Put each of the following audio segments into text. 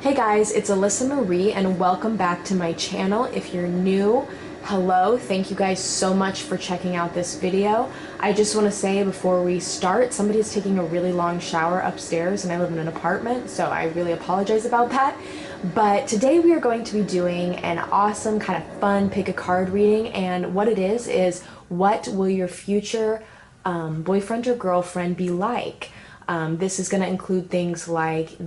Hey guys, it's Alyssa Marie and welcome back to my channel. If you're new, hello. Thank you guys so much for checking out this video. I just want to say before we start, somebody is taking a really long shower upstairs and I live in an apartment, so I really apologize about that. But today we are going to be doing an awesome kind of fun pick a card reading, and what it is what will your future boyfriend or girlfriend be like? This is going to include things like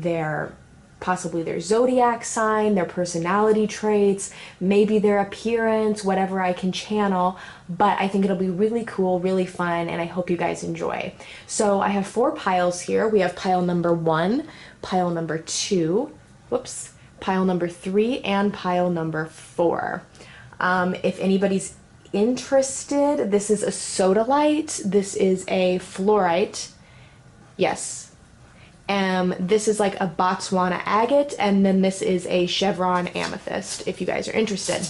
possibly their zodiac sign, their personality traits, maybe their appearance, whatever I can channel, but I think it'll be really cool, really fun, and I hope you guys enjoy. So I have 4 piles here. We have pile number 1, pile number 2, pile number 3, and pile number 4. If anybody's interested, this is a sodalite, this is a fluorite, yes. This is like a Botswana agate, and then this is a chevron amethyst, if you guys are interested.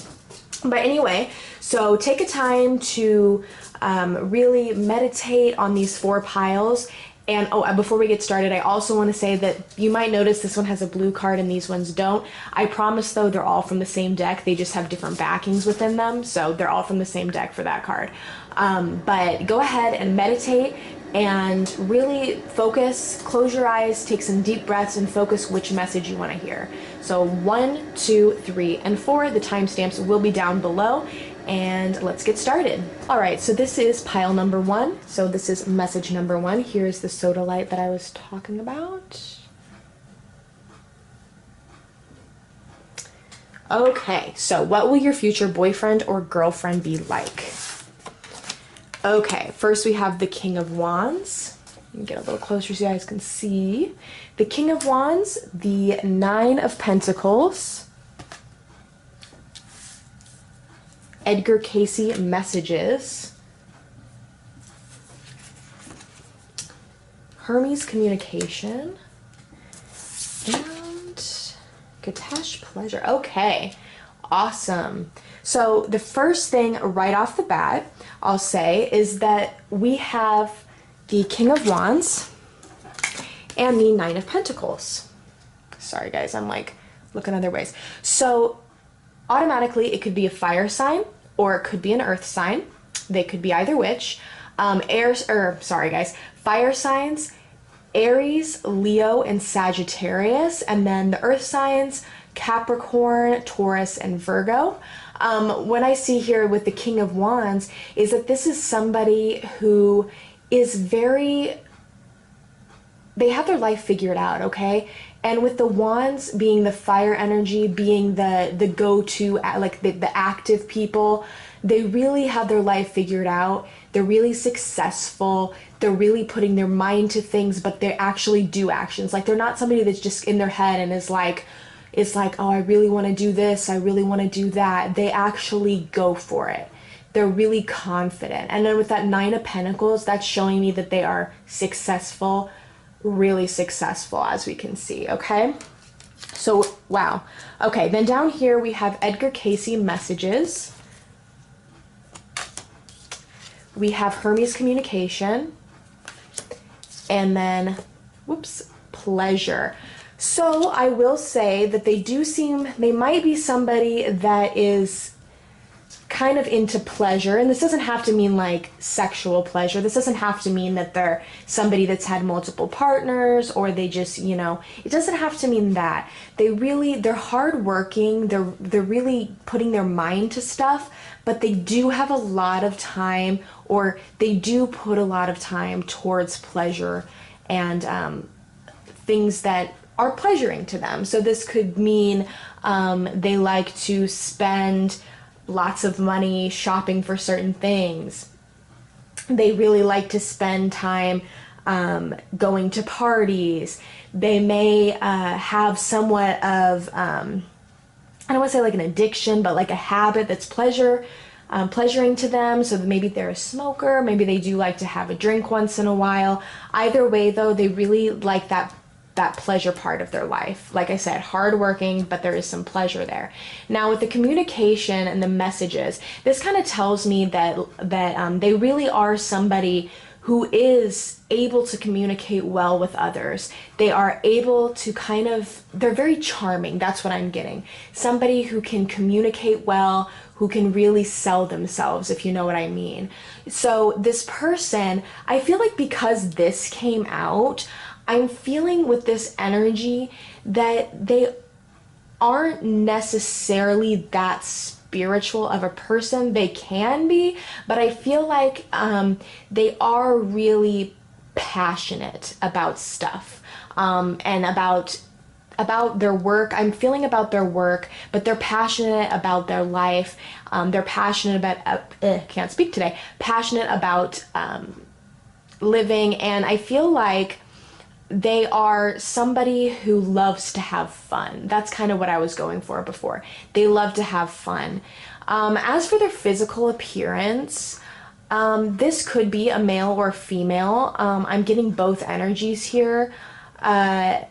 But anyway, so take a time to really meditate on these 4 piles. And before we get started, I also want to say that you might notice this one has a blue card and these ones don't. I promise though, they're all from the same deck. They just have different backings within them. So they're all from the same deck for that card. But go ahead and meditate and really focus, close your eyes, take some deep breaths, and focus which message you want to hear. So 1, 2, 3, and 4, the timestamps will be down below, and let's get started. All right, so this is pile number 1. So this is message number 1. Here's the sodalite that I was talking about. Okay, so what will your future boyfriend or girlfriend be like? Okay, first we have the King of Wands. Let me get a little closer so you guys can see. The King of Wands, the 9 of Pentacles, Edgar Cayce messages, Hermes communication, and Katash pleasure. Okay, awesome. So the first thing right off the bat I'll say is that we have the King of Wands and the 9 of Pentacles. Sorry guys, I'm like looking other ways. So automatically it could be a fire sign or it could be an earth sign. They could be either which. Fire signs, Aries, Leo, and Sagittarius, and then the earth signs, Capricorn, Taurus, and Virgo. What I see here with the King of Wands is that this is somebody who is they have their life figured out, okay? And with the wands being the fire energy, being the go-to, like the active people, they really have their life figured out. They're really successful. They're really putting their mind to things, but they actually do actions. Like, they're not somebody that's just in their head and is like, oh, I really want to do this, I really want to do that. They actually go for it. They're really confident. And then with that 9 of Pentacles, that's showing me that they are successful, really successful, as we can see, okay? So, wow. Okay, then down here we have Edgar Cayce messages. We have Hermes communication. And then, pleasure. So I will say that they might be somebody that is kind of into pleasure, and this doesn't have to mean like sexual pleasure. This doesn't have to mean that they're somebody that's had multiple partners, or they just, it doesn't have to mean that. They're hardworking, they're really putting their mind to stuff, but they do have a lot of time, or they do put a lot of time towards pleasure and things that are pleasuring to them. So this could mean they like to spend lots of money shopping for certain things. They really like to spend time going to parties. They may have somewhat of, I don't want to say like an addiction, but like a habit that's pleasuring to them. So maybe they're a smoker, maybe they do like to have a drink once in a while. Either way though, they really like that pleasure part of their life. Like I said, hardworking, but there is some pleasure there. Now with the communication and the messages, this kind of tells me that they really are somebody who is able to communicate well with others. They are able to they're very charming. That's what I'm getting. Somebody who can communicate well, who can really sell themselves, if you know what I mean. So this person, I feel like because this came out, I'm feeling with this energy that they aren't necessarily that spiritual of a person. They can be, but I feel like they are really passionate about stuff, and about their work. I'm feeling about their work, but they're passionate about their life. They're passionate about can't speak today. Passionate about living, and I feel like they are somebody who loves to have fun. That's kind of what I was going for before. They love to have fun. As for their physical appearance, this could be a male or female. I'm getting both energies here. I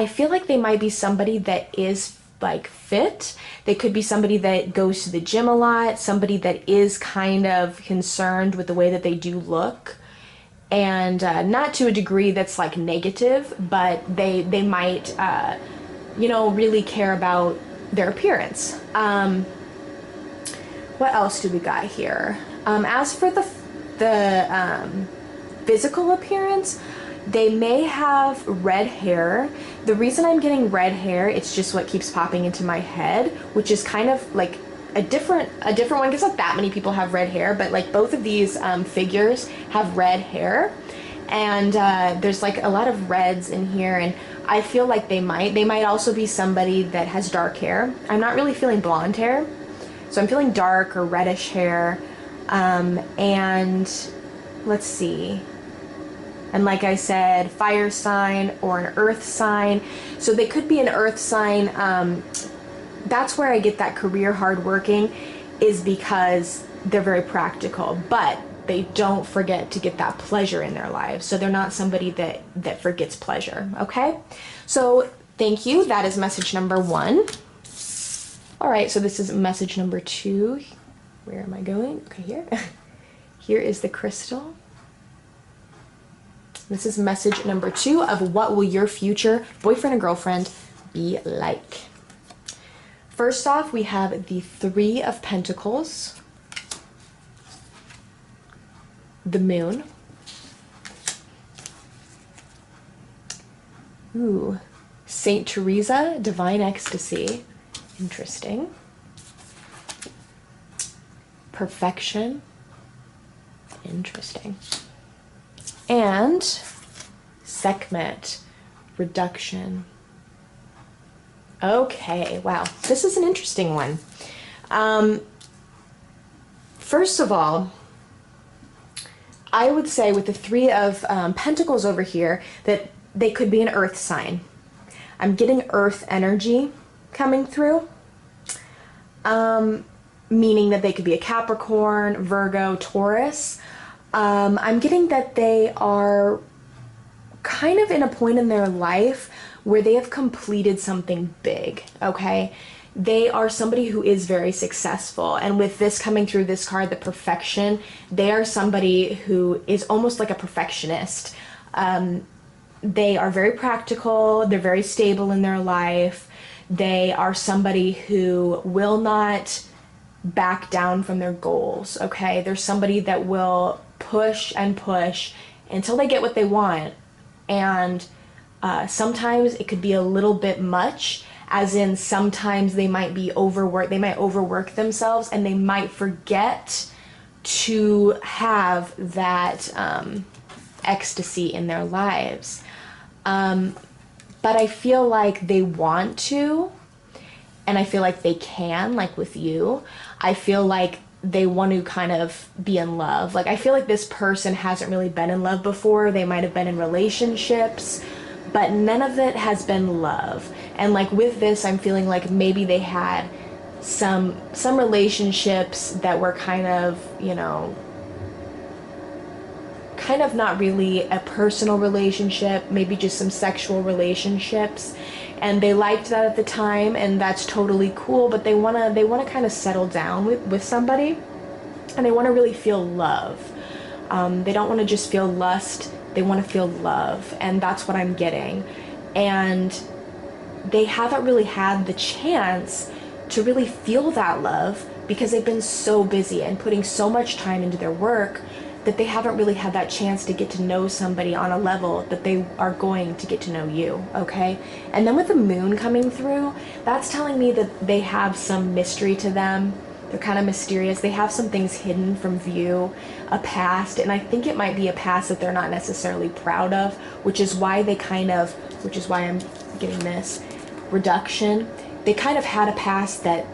feel like they might be somebody that is like fit. They could be somebody that goes to the gym a lot, somebody that is kind of concerned with the way that they do look. And not to a degree that's like negative, but they might, really care about their appearance. What else do we got here? As for the physical appearance, they may have red hair. The reason I'm getting red hair, it's just what keeps popping into my head, which is kind of like a different one, because not that many people have red hair, but like both of these figures have red hair, and there's like a lot of reds in here, and I feel like they might also be somebody that has dark hair. I'm not really feeling blonde hair, so I'm feeling dark or reddish hair, and let's see. And like I said, fire sign or an earth sign. So they could be an earth sign. That's where I get that career hardworking, is because they're very practical, but they don't forget to get that pleasure in their lives. So they're not somebody that forgets pleasure, okay? So thank you. That is message number 1. All right, so this is message number 2. Where am I going? Okay, here. Here is the crystal. This is message number 2 of what will your future boyfriend and girlfriend be like. First off, we have the 3 of Pentacles, the Moon, ooh, Saint Teresa, Divine Ecstasy, interesting, Perfection, interesting, and Sekhmet, Reduction. Okay, wow, this is an interesting one. First of all, I would say with the 3 of Pentacles over here that they could be an earth sign. I'm getting earth energy coming through, meaning that they could be a Capricorn, Virgo, Taurus. I'm getting that they are kind of in a point in their life where they have completed something big, okay? They are somebody who is very successful. And with this coming through this card, the Perfection, they are somebody who is almost like a perfectionist. They are very practical. They're very stable in their life. They are somebody who will not back down from their goals, okay? They're somebody that will push and push until they get what they want. And sometimes it could be a little bit much, as in sometimes they might be overworked. They might overwork themselves, and they might forget to have that ecstasy in their lives. But I feel like they want to, and I feel like they can, like with you. I feel like they want to kind of be in love. Like, I feel like this person hasn't really been in love before. They might have been in relationships, but none of it has been love. And like with this, I'm feeling like maybe they had some relationships that were kind of, you know, kind of not really a personal relationship, maybe just some sexual relationships, and they liked that at the time, and that's totally cool, but they want to kind of settle down with somebody, and they want to really feel love. They don't want to just feel lust, they want to feel love, and that's what I'm getting. And they haven't really had the chance to really feel that love because they've been so busy and putting so much time into their work that they haven't really had that chance to get to know somebody on a level that they are going to get to know you, okay? And then with the moon coming through, that's telling me that they have some mystery to them. They're kind of mysterious. They have some things hidden from view, a past, and I think it might be a past that they're not necessarily proud of, which is why I'm getting this reduction. They kind of had a past that,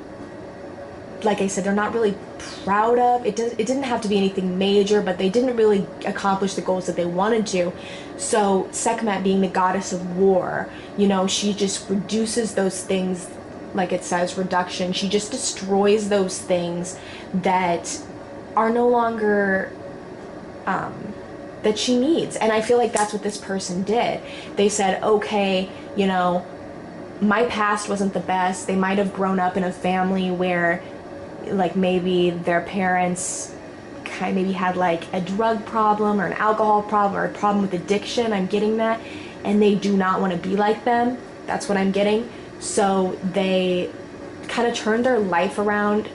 like I said, they're not really proud of. It didn't have to be anything major, but they didn't really accomplish the goals that they wanted to. So Sekhmet, being the goddess of war, you know, she just reduces those things, like it says, reduction. She just destroys those things that are no longer that she needs. And I feel like that's what this person did. They said, okay, you know, my past wasn't the best. They might have grown up in a family where, like, maybe their parents maybe had like a drug problem or an alcohol problem or a problem with addiction. I'm getting that. And they do not want to be like them. That's what I'm getting. So they kind of turned their life around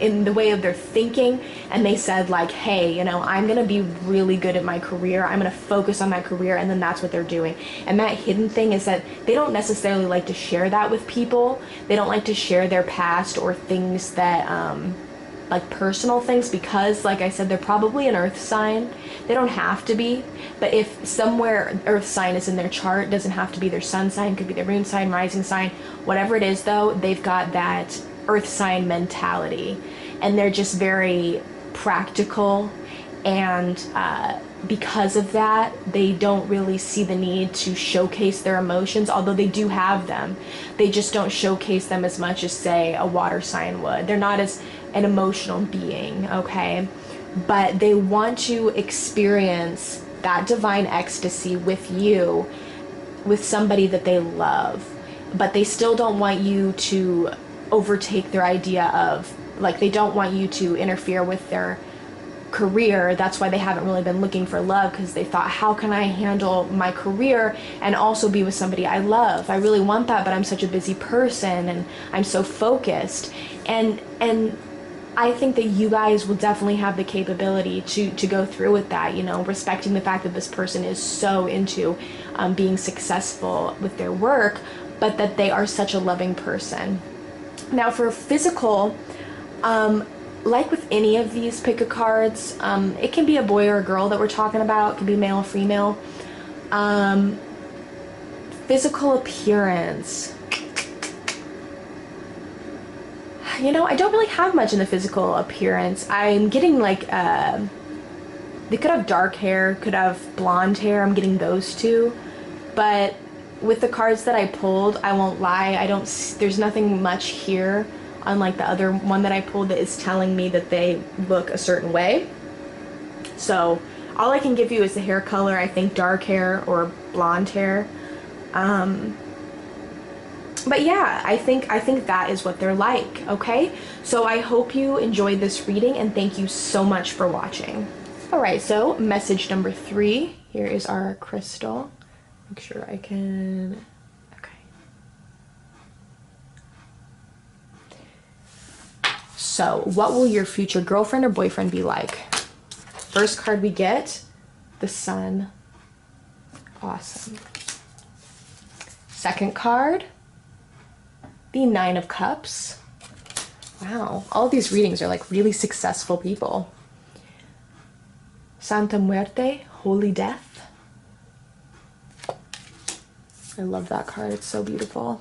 in the way of their thinking, and they said, like, hey, you know, I'm gonna be really good at my career, I'm gonna focus on my career, and then that's what they're doing. And that hidden thing is that they don't necessarily like to share that with people. They don't like to share their past or things that like personal things, because, like I said, they're probably an earth sign. They don't have to be, but if somewhere earth sign is in their chart, it doesn't have to be their sun sign, could be their moon sign, rising sign, whatever it is, though, they've got that earth sign mentality, and they're just very practical, and because of that, they don't really see the need to showcase their emotions, although they do have them. They just don't showcase them as much as, say, a water sign would. They're not as an emotional being, okay? But they want to experience that divine ecstasy with you, with somebody that they love, but they still don't want you to overtake their idea of, like, they don't want you to interfere with their career. That's why they haven't really been looking for love, because they thought, how can I handle my career and also be with somebody I love? I really want that, but I'm such a busy person and I'm so focused. And I think that you guys will definitely have the capability to go through with that, you know, respecting the fact that this person is so into being successful with their work, but that they are such a loving person. Now for physical, like with any of these pick a cards, it can be a boy or a girl that we're talking about. It can be male or female. Physical appearance. You know, I don't really have much in the physical appearance. I'm getting like, they could have dark hair, could have blonde hair. I'm getting those two. But with the cards that I pulled, I won't lie, there's nothing much here, unlike the other one that I pulled, that is telling me that they look a certain way. So all I can give you is the hair color. I think dark hair or blonde hair. But yeah, I think that is what they're like, okay? So I hope you enjoyed this reading, and thank you so much for watching. All right, so message number 3. Here is our crystal. Make sure I can, okay. So what will your future girlfriend or boyfriend be like? First card we get, the Sun. Awesome. Second card, the 9 of Cups. Wow, all these readings are like really successful people. Santa Muerte, Holy Death. I love that card, it's so beautiful.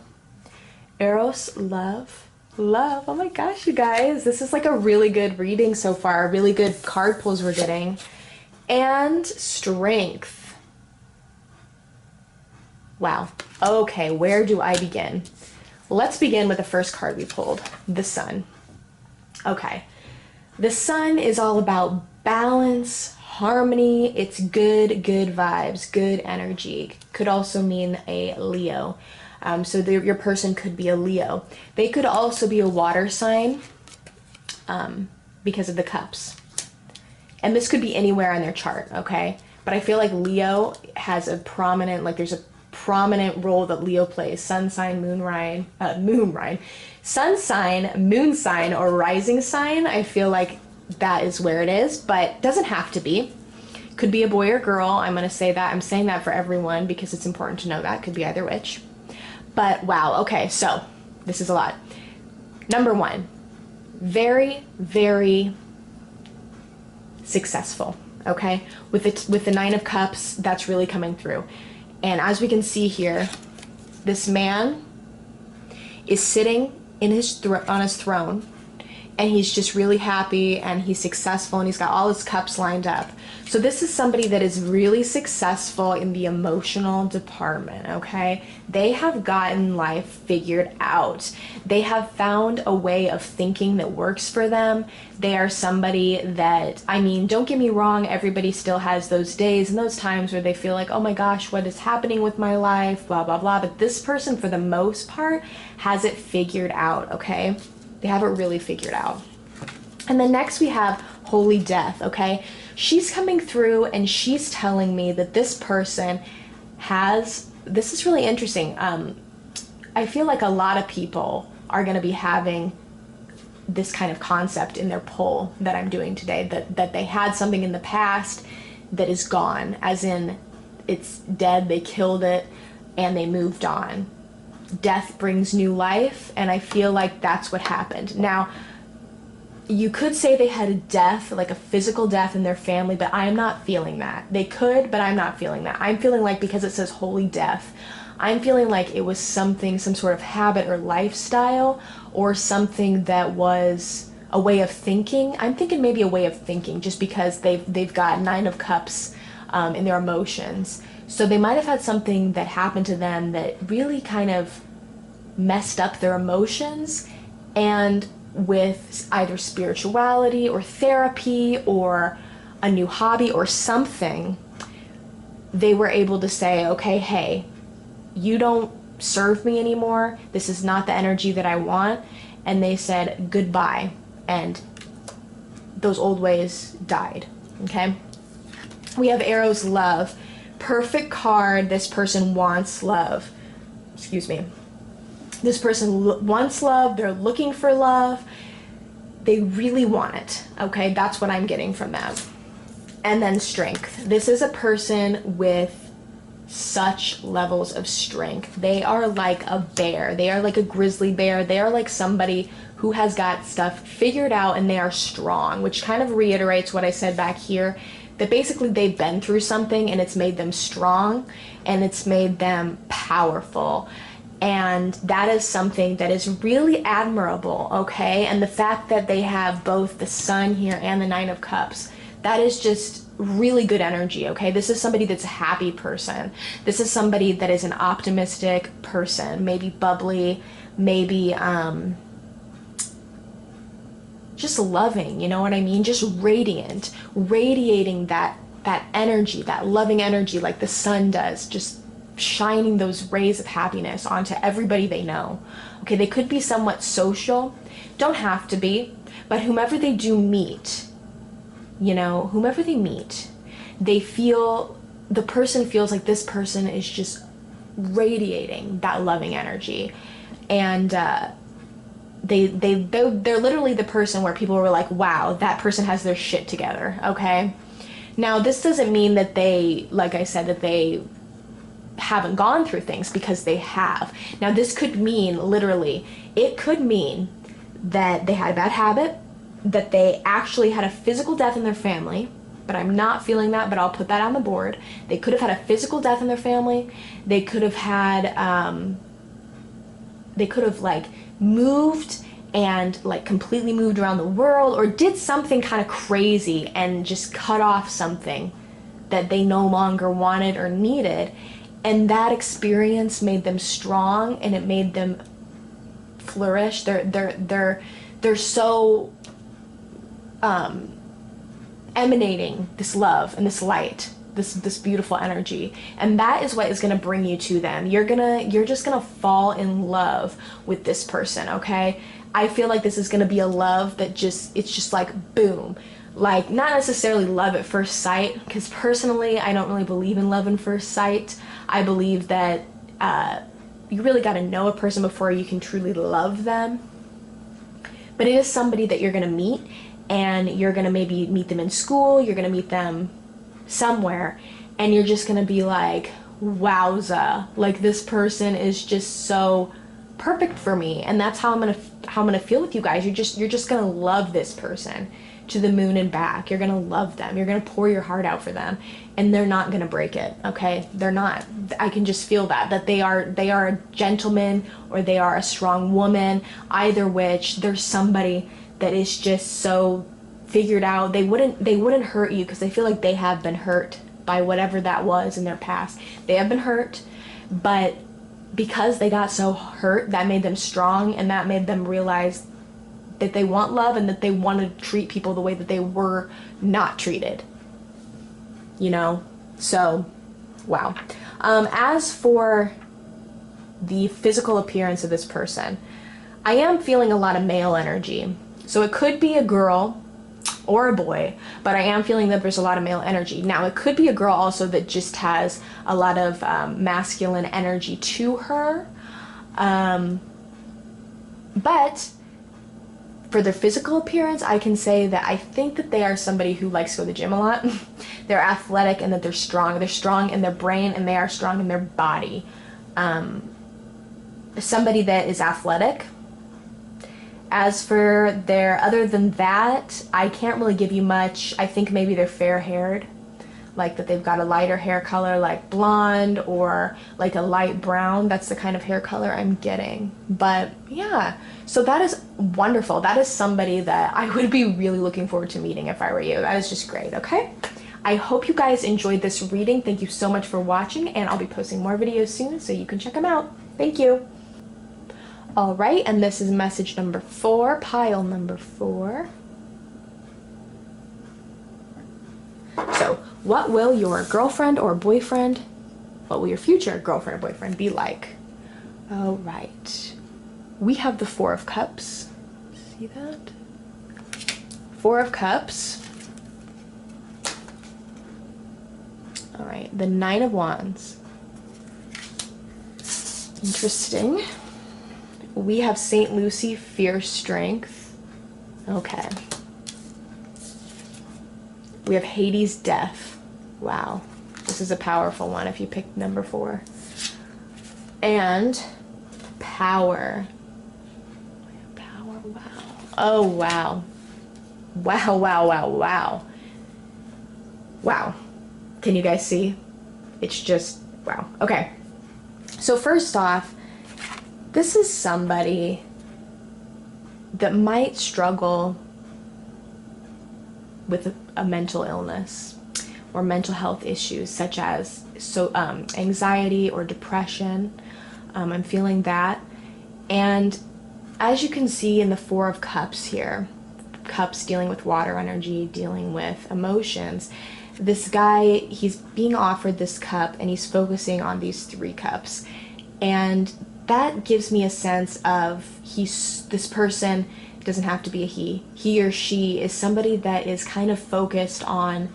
Eros, Love. Love, oh my gosh, you guys, this is like a really good reading so far. Really good card pulls we're getting. And Strength. Wow, okay, where do I begin? Let's begin with the first card we pulled, the Sun. Okay, the Sun is all about balance, harmony. It's good vibes, good energy. Could also mean a Leo. So your person could be a Leo. They could also be a water sign because of the cups. And this could be anywhere on their chart, okay? But I feel like Leo has a prominent, like there's a prominent role that Leo plays. Sun sign, sun sign, moon sign, or rising sign. I feel like that is where it is, but doesn't have to be. Could be a boy or girl. I'm going to say that. I'm saying that for everyone because it's important to know that. Could be either which. But wow, okay, so this is a lot. Number one, very, very successful, okay? With the Nine of Cups, that's really coming through. And as we can see here, this man is sitting in on his throne, and he's just really happy, and he's successful, and he's got all his cups lined up. So this is somebody that is really successful in the emotional department, okay? They have gotten life figured out. They have found a way of thinking that works for them. They are somebody that, I mean, don't get me wrong, everybody still has those days and those times where they feel like, oh my gosh, what is happening with my life, blah, blah, blah. But this person, for the most part, has it figured out, okay? They have it really figured out. And then next we have Holy Death, okay? She's coming through and she's telling me that this person has, this is really interesting. I feel like a lot of people are going to be having this kind of concept in their poll that I'm doing today, that they had something in the past that is gone, as in it's dead, they killed it, and they moved on. Death brings new life, and I feel like that's what happened. Now, you could say they had a death, like a physical death in their family, but I'm not feeling that. They could, but I'm not feeling that. I'm feeling like, because it says holy death, I'm feeling like it was something, some sort of habit or lifestyle, or something that was a way of thinking. I'm thinking maybe a way of thinking, just because they've got Nine of Cups in their emotions. So they might have had something that happened to them that really kind of messed up their emotions, and with either spirituality or therapy or a new hobby or something, they were able to say, okay, hey, you don't serve me anymore. This is not the energy that I want. And they said goodbye, and those old ways died, okay? We have Arrows, Love. Perfect card. This person wants love. Excuse me. This person wants love. They're looking for love. They really want it. Okay, that's what I'm getting from them. And then Strength. This is a person with such levels of strength. They are like a bear. They are like a grizzly bear. They are like somebody who has got stuff figured out, and they are strong, which kind of reiterates what I said back here, that basically they've been through something and it's made them strong and it's made them powerful. And that is something that is really admirable, okay? And the fact that they have both the Sun here and the Nine of Cups, that is just really good energy, okay? This is somebody that's a happy person. This is somebody that is an optimistic person, maybe bubbly, maybe just loving, you know what I mean? Just radiant, radiating that energy, that loving energy like the sun does, just shining those rays of happiness onto everybody they know. Okay, they could be somewhat social, don't have to be, but whomever they do meet, you know, whomever they meet, they feel, the person feels like this person is just radiating that loving energy. And they're literally the person where people were like, wow, that person has their shit together, okay? Now, this doesn't mean that they, like I said, that they haven't gone through things, because they have. Now, this could mean, literally, it could mean that they had a bad habit, that they actually had a physical death in their family, but I'm not feeling that, but I'll put that on the board. They could have had a physical death in their family. They could have had, they could have like moved and like completely moved around the world, or did something kind of crazy and just cut off something that they no longer wanted or needed. And that experience made them strong, and it made them flourish. They're so emanating this love and this light, this beautiful energy, and that is what is going to bring you to them. You're just gonna fall in love with this person, okay? I feel like this is going to be a love that it's just like boom. like not necessarily love at first sight, because personally I don't really believe in love at first sight. I believe that you really got to know a person before you can truly love them. But it is somebody that you're going to meet, and you're going to maybe meet them in school, you're going to meet them somewhere, and you're just going to be like, wowza, like this person is just so perfect for me. And that's how I'm going to feel with you guys. You're just going to love this person to the moon and back. You're going to love them. You're going to pour your heart out for them, and they're not going to break it. Okay? They're not. I can just feel that they are a gentleman, or they are a strong woman. Either which, there's somebody that is just so figured out. They wouldn't hurt you, because they feel like they have been hurt by whatever that was in their past. They have been hurt, but because they got so hurt, that made them strong, and that made them realize that they want love, and that they want to treat people the way that they were not treated. You know? So, wow. As for the physical appearance of this person, I am feeling a lot of male energy. So it could be a girl or a boy, but I am feeling that there's a lot of male energy. Now, it could be a girl also that just has a lot of masculine energy to her. But for their physical appearance, I can say that I think that they are somebody who likes to go to the gym a lot. They're athletic, and that they're strong. They're strong in their brain, and they are strong in their body. Somebody that is athletic. As for other than that, I can't really give you much. I think maybe they're fair-haired, like that they've got a lighter hair color, like blonde, or like a light brown. That's the kind of hair color I'm getting. But yeah, so that is wonderful. That is somebody that I would be really looking forward to meeting if I were you. That is just great, okay? I hope you guys enjoyed this reading. Thank you so much for watching, and I'll be posting more videos soon, so you can check them out. Thank you. All right, and this is message number 4, pile number 4. So, what will your girlfriend or boyfriend, what will your future girlfriend or boyfriend be like? All right, we have the 4 of Cups. See that? 4 of Cups. All right, the 9 of Wands. Interesting. We have St. Lucie, Fierce Strength. Okay. We have Hades, Death. Wow. This is a powerful one if you picked number 4. And Power. Power, wow. Oh, wow. Wow, wow, wow, wow. Wow. Can you guys see? It's just, wow. Okay. So first off, this is somebody that might struggle with a mental illness or mental health issues, such as anxiety or depression. I'm feeling that. And as you can see in the 4 of Cups here, Cups dealing with water energy, dealing with emotions, this guy, he's being offered this cup, and he's focusing on these 3 cups. And that gives me a sense of this person doesn't have to be a he or she is somebody that is kind of focused on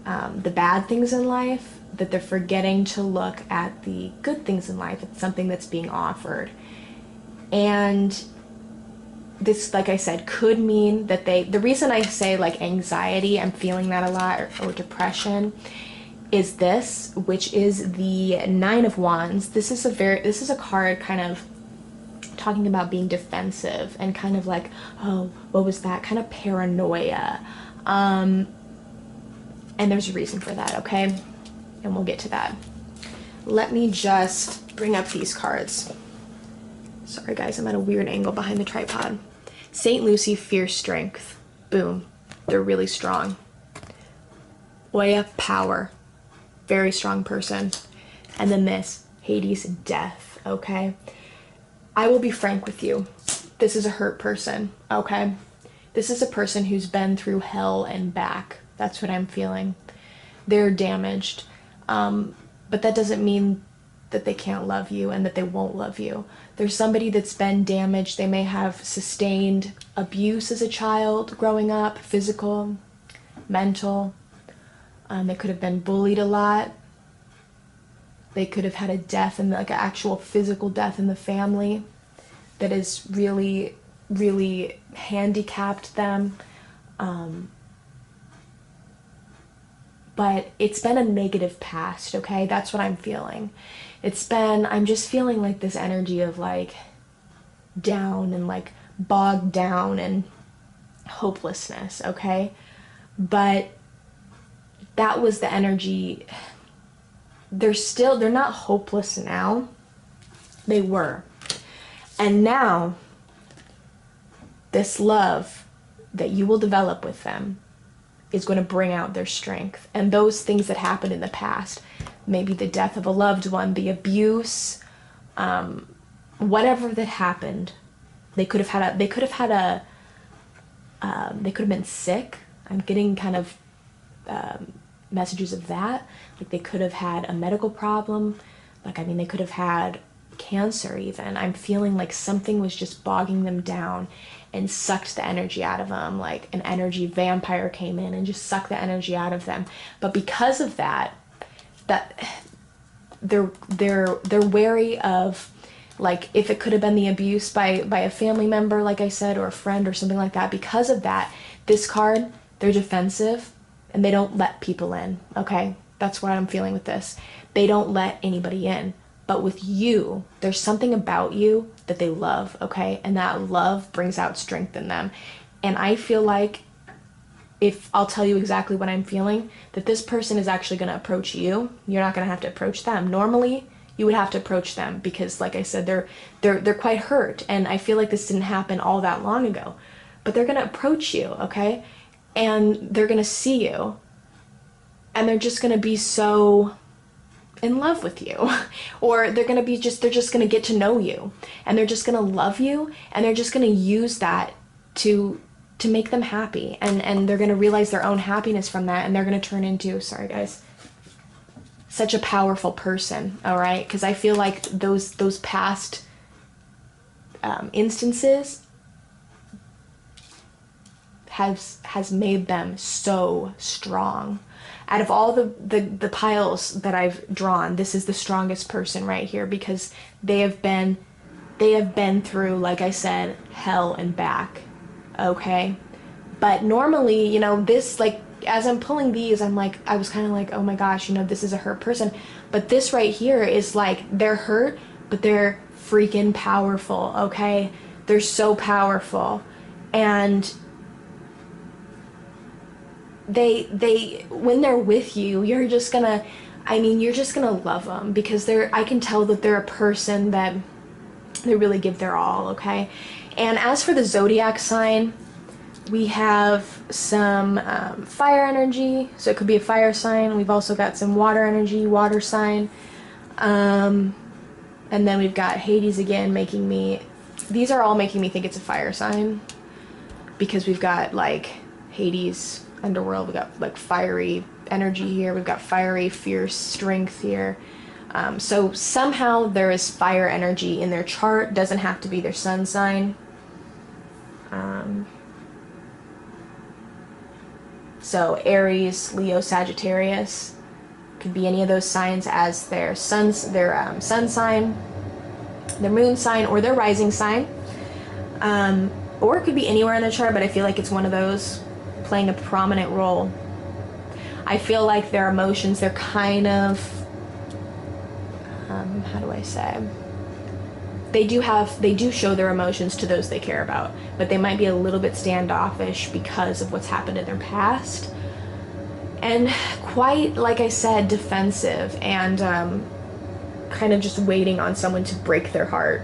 the bad things in life, that they're forgetting to look at the good things in life. It's something that's being offered. And this, like I said, could mean that the reason I say like anxiety, I'm feeling that a lot, or depression, is this, which is the 9 of Wands. This is a card kind of talking about being defensive and kind of like, oh, what was that? Kind of paranoia. And there's a reason for that, okay? And we'll get to that. Let me just bring up these cards. Sorry guys, I'm at a weird angle behind the tripod. St. Lucie, Fierce Strength. Boom. They're really strong. Oya, Power. Very strong person. And then this, Hades, Death, okay? I will be frank with you. This is a hurt person, okay? This is a person who's been through hell and back. That's what I'm feeling. They're damaged. But that doesn't mean that they can't love you and that they won't love you. There's somebody that's been damaged. They may have sustained abuse as a child growing up, physical, mental. They could have been bullied a lot. They could have had a death, and like an actual physical death in the family that has really, really handicapped them. But it's been a negative past, okay? That's what I'm feeling. I'm just feeling like this energy of like down and like bogged down and hopelessness, okay? But that was the energy. They're not hopeless now. They were. And now, this love that you will develop with them is going to bring out their strength. And those things that happened in the past, maybe the death of a loved one, the abuse, whatever that happened, they could have been sick. I'm getting kind of messages of that. Like they could have had a medical problem. Like, I mean, they could have had cancer even. I'm feeling like something was just bogging them down and sucked the energy out of them. Like an energy vampire came in and just sucked the energy out of them. But because of that they're wary of, like, if it could have been the abuse by a family member, like I said, or a friend or something like that. Because of that, this card, they're defensive and they don't let people in, okay? That's what I'm feeling with this. They don't let anybody in. But with you, there's something about you that they love, okay? And that love brings out strength in them. And I feel like, if I'll tell you exactly what I'm feeling, that this person is actually going to approach you. You're not going to have to approach them. Normally, you would have to approach them because, like I said, they're quite hurt. And I feel like this didn't happen all that long ago. But they're going to approach you, okay? And they're going to see you. And they're just going to be so in love with you. Or they're just going to get to know you. And they're just going to love you. And they're just going to use that to make them happy. And they're going to realize their own happiness from that. And they're going to turn into, sorry guys, such a powerful person, all right? Because I feel like those past instances has made them so strong. Out of all the piles that I've drawn, this is the strongest person right here, because they have been through, like I said, hell and back, okay? But normally, you know, this, like, as I'm pulling these, I was kind of like, oh my gosh, you know, this is a hurt person. But this right here is like, they're hurt, but they're freaking powerful, okay? They're so powerful. And they when they're with you, you're just gonna love them, because I can tell that they're a person that they really give their all, okay? And as for the zodiac sign, we have some fire energy, so it could be a fire sign. We've also got some water energy, water sign. And then we've got Hades again, these are all making me think it's a fire sign, because we've got like Hades, underworld, we've got like fiery energy here, we've got fiery, fierce strength here. So somehow there is fire energy in their chart. Doesn't have to be their sun sign. So Aries, Leo, Sagittarius could be any of those signs as their sun sign, their moon sign, or their rising sign. Or it could be anywhere in the chart, but I feel like it's one of those playing a prominent role. I feel like their emotions, they're kind of, how do I say? They do show their emotions to those they care about, but they might be a little bit standoffish because of what's happened in their past. And quite, like I said, defensive, and kind of just waiting on someone to break their heart.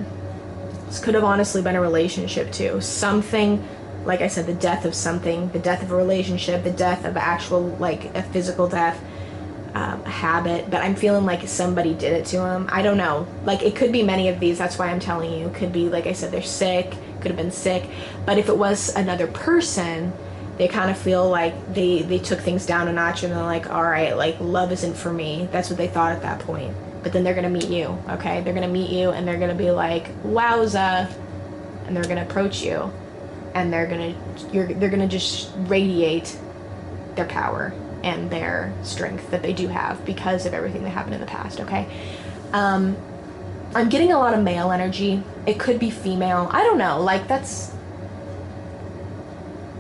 This could have honestly been a relationship too. Something, like I said, the death of something, the death of a relationship, the death of actual, like a physical death, a habit. But I'm feeling like somebody did it to them. I don't know. Like, it could be many of these. That's why I'm telling you. It could be, like I said, they're sick. Could have been sick. But if it was another person, they kind of feel like they took things down a notch, and they're like, all right, like, love isn't for me. That's what they thought at that point. But then they're going to meet you, okay? They're going to meet you, and they're going to be like, wowza. And they're going to approach you. And they're going to just radiate their power and their strength that they do have because of everything that happened in the past, okay? I'm getting a lot of male energy. It could be female. I don't know. Like,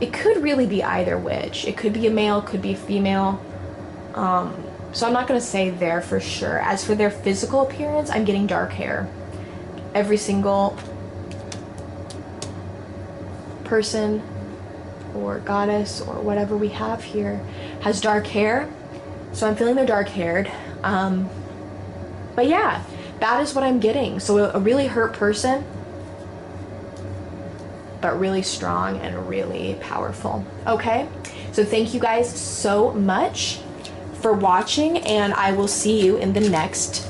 it could really be either which. It could be a male, could be a female. So I'm not going to say there for sure. As for their physical appearance, I'm getting dark hair. Every single person or goddess or whatever we have here has dark hair. So I'm feeling they're dark haired. But yeah, that is what I'm getting. So a really hurt person, but really strong and really powerful. Okay, so thank you guys so much for watching, and I will see you in the next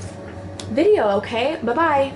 video. Okay, bye bye.